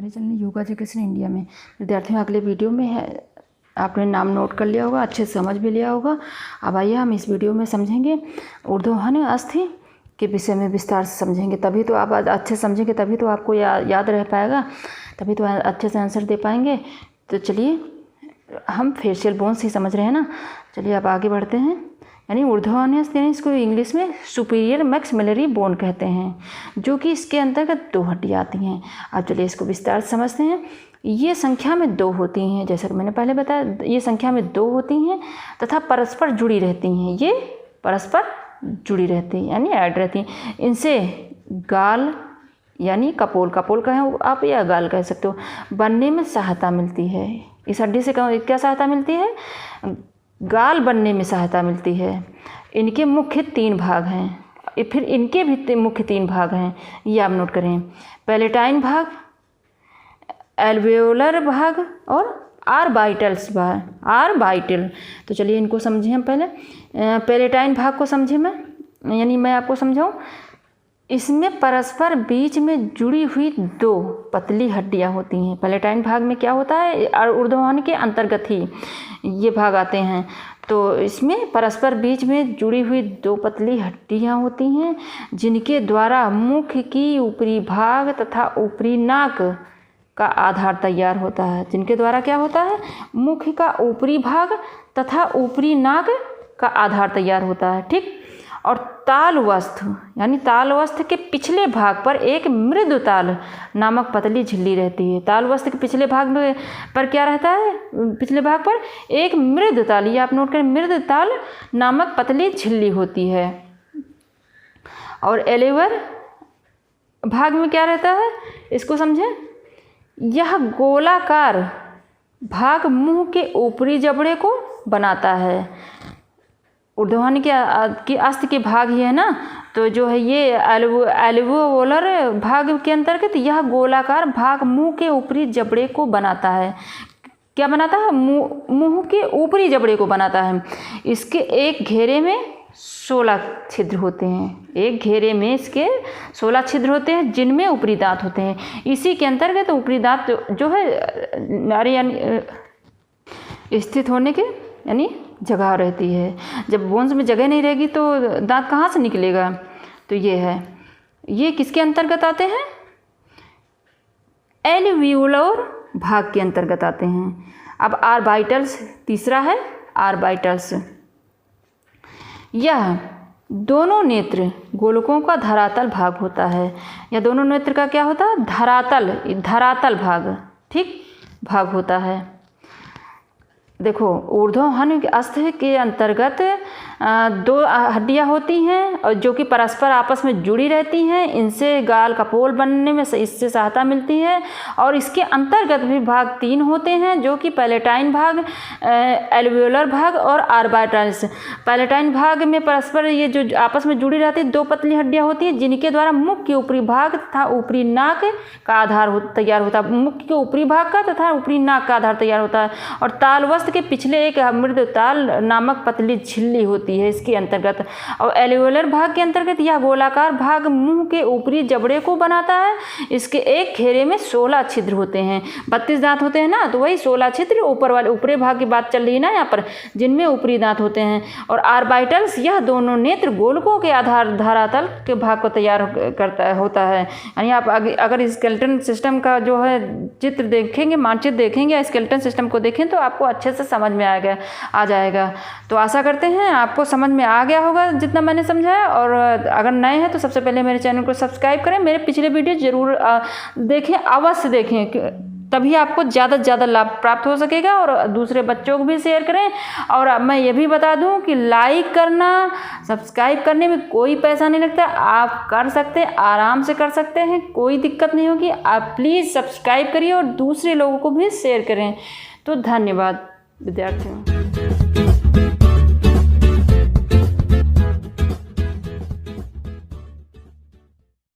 हमारे channel yoga education India में। विद्यार्थियों, अगले वीडियो में है आपने नाम नोट कर लिया होगा, अच्छे से समझ भी लिया होगा। अब आइए हम इस वीडियो में समझेंगे ऊर्ध्वहन अस्थि के विषय में विस्तार से समझेंगे। तभी तो आप अच्छे से समझेंगे, तभी तो आपको याद रह पाएगा, तभी तो अच्छे से आंसर दे पाएंगे। तो चलिए, हम फेशियल बोन्स ही समझ रहे हैं ना। चलिए अब आगे बढ़ते हैं। यानी ऊर्ध्वहन अस्थि, इसको इंग्लिश में सुपीरियर मैक्सिलरी बोन कहते हैं, जो कि इसके अंतर्गत 2 हड्डियाँ आती हैं। अब चलिए इसको विस्तार से समझते हैं। ये संख्या में 2 होती हैं, जैसा कि मैंने पहले बताया, ये संख्या में 2 होती हैं तथा परस्पर जुड़ी रहती हैं। ये परस्पर जुड़ी रहती हैं यानी ऐड रहती हैं। इनसे गाल यानी कपोल कहें आप या गाल कह सकते हो, बनने में सहायता मिलती है। इस हड्डी से क्या सहायता मिलती है? गाल बनने में सहायता मिलती है। इनके मुख्य 3 भाग हैं, फिर इनके भी मुख्य 3 भाग हैं, ये आप नोट करें। पैलेटाइन भाग, एल्वेओलर भाग और आर्बाइटल्स भाग, आर्बाइटल। तो चलिए इनको समझें हम पहले। पैलेटाइन भाग को समझे मैं आपको समझाऊँ। इसमें परस्पर बीच में जुड़ी हुई 2 पतली हड्डियां होती हैं। पैलेटाइन भाग में क्या होता है? ऊर्ध्वहन के अंतर्गत ही ये भाग आते हैं। तो इसमें परस्पर बीच में जुड़ी हुई 2 पतली हड्डियां होती हैं, जिनके द्वारा मुख की ऊपरी भाग तथा ऊपरी नाक का आधार तैयार होता है। जिनके द्वारा क्या होता है? मुख का ऊपरी भाग तथा ऊपरी नाक का आधार तैयार होता है। ठीक। और तालवस्थ यानी तालवस्थ के पिछले भाग पर एक मृदुताल नामक पतली झिल्ली रहती है। तालवस्थ के पिछले भाग में पर क्या रहता है? पिछले भाग पर एक मृदुताल, ये आप नोट करें, मृदुताल नामक पतली झिल्ली होती है। और एलेवर भाग में क्या रहता है? इसको समझें। यह गोलाकार भाग मुंह के ऊपरी जबड़े को बनाता है। ऊर्ध्वहन की अस्थि के भाग ही है ना, तो जो है ये एल्वेओलर भाग के अंतर्गत यह गोलाकार भाग मुंह के ऊपरी जबड़े को बनाता है। क्या बनाता है? मुंह के ऊपरी जबड़े को बनाता है। इसके एक घेरे में 16 छिद्र होते हैं। एक घेरे में इसके 16 छिद्र होते हैं, जिनमें ऊपरी दांत होते हैं। इसी के अंतर्गत ऊपरी दांत जो है यानी स्थित होने के यानी जगह रहती है। जब बोन्स में जगह नहीं रहेगी तो दांत कहाँ से निकलेगा? तो ये है, ये किसके अंतर्गत आते हैं? एल्वेओलर भाग के अंतर्गत आते हैं। अब आर्बाइटल्स तीसरा है, आर्बाइटल्स। यह दोनों नेत्र गोलकों का धरातल भाग होता है। या दोनों नेत्र का क्या होता है? धरातल भाग, ठीक, भाग होता है। देखो, ऊर्ध्वहन अस्थि के अंतर्गत 2 हड्डियां होती हैं और जो कि परस्पर आपस में जुड़ी रहती हैं। इनसे गाल कपोल बनने में इससे सहायता मिलती है। और इसके अंतर्गत भी भाग 3 होते हैं, जो कि पैलेटाइन भाग, एल्वेओलर भाग और आर्बाइटल्स। पैलेटाइन भाग में परस्पर ये जो आपस में जुड़ी रहती है 2 पतली हड्डियां होती हैं, जिनके द्वारा मुख के ऊपरी भाग तथा ऊपरी नाक का आधार तैयार होता है। मुख के ऊपरी भाग का तथा ऊपरी नाक का आधार तैयार होता है। और तालवस्थ के पिछले एक मृदुताल नामक पतली झिल्ली होती है इसके अंतर्गत। और एल्वेओलर भाग के अंतर्गत यह गोलाकार भाग मुंह के ऊपरी जबड़े को बनाता है। इसके एक घेरे में 16 छिद्र होते हैं। 32 दांत होते हैं ना, तो वही 16 छिद्र ऊपरी भाग की बात चल रही है ना यहाँ पर, जिनमें ऊपरी दांत होते हैं। और आर्बाइटल्स यह दोनों नेत्र गोलकों के धरातल के भाग को तैयार होता है। यानी आप अगर स्केलेटन सिस्टम का जो है चित्र देखेंगे, मानचित्र देखेंगे या स्केलेटन सिस्टम को देखें, तो आपको अच्छे से समझ में आ जाएगा। तो आशा करते हैं आपको समझ में आ गया होगा जितना मैंने समझाया। और अगर नए हैं तो सबसे पहले मेरे चैनल को सब्सक्राइब करें। मेरे पिछले वीडियो जरूर देखें, अवश्य देखें, तभी आपको ज़्यादा से ज़्यादा लाभ प्राप्त हो सकेगा। और दूसरे बच्चों को भी शेयर करें। और मैं ये भी बता दूं कि लाइक करना, सब्सक्राइब करने में कोई पैसा नहीं लगता, आप कर सकते हैं, आराम से कर सकते हैं, कोई दिक्कत नहीं होगी। आप प्लीज़ सब्सक्राइब करिए और दूसरे लोगों को भी शेयर करें। तो धन्यवाद विद्यार्थियों।